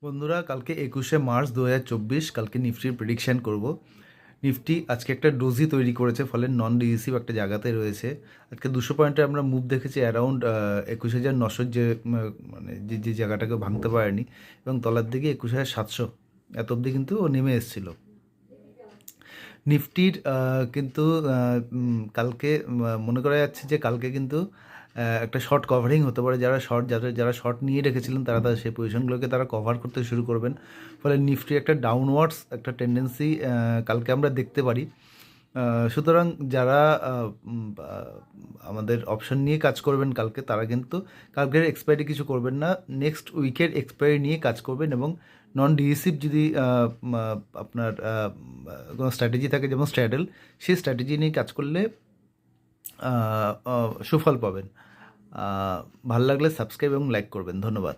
বন্ধুরা, কালকে 21শে মার্চ 2024 কালকে নিফটির প্রেডিকশান করব। নিফটি আজকে একটা ডোজি তৈরি করেছে, ফলে নন ডিসিভ একটা জায়গাতে রয়েছে। আজকে 200 পয়েন্টে আমরা মুভ দেখেছি অ্যারাউন্ড 21,900, যে মানে যে জায়গাটাকে ভাঙতে পারেনি, এবং তলার দিকে 21,700 এত অবধি কিন্তু ও নেমে এসেছিলো। নিফটির কিন্তু কালকে মনে করা যাচ্ছে যে কালকে কিন্তু একটা শর্ট কভারিং হতে পারে। যারা শর্ট নিয়ে রেখেছিলেন তারা তাদের সেই পজিশনগুলোকে তারা কভার করতে শুরু করবেন। ফলে নিফটি একটা ডাউনওয়ার্ডস একটা টেন্ডেন্সি কালকে আমরা দেখতে পারি। সুতরাং যারা আমাদের অপশন নিয়ে কাজ করবেন কালকে, তারা কিন্তু কালকের এক্সপায়ারি কিছু করবেন না, নেক্সট উইকের এক্সপায়ারি নিয়ে কাজ করবেন। এবং নন ডিসিভ যদি আপনার কোনো স্ট্র্যাটেজি থাকে, যেমন স্ট্র্যাডেল, সেই স্ট্র্যাটেজি নিয়ে কাজ করলে সুফল পাবেন। ভাল লাগলে সাবস্ক্রাইব এবং লাইক করবেন। ধন্যবাদ।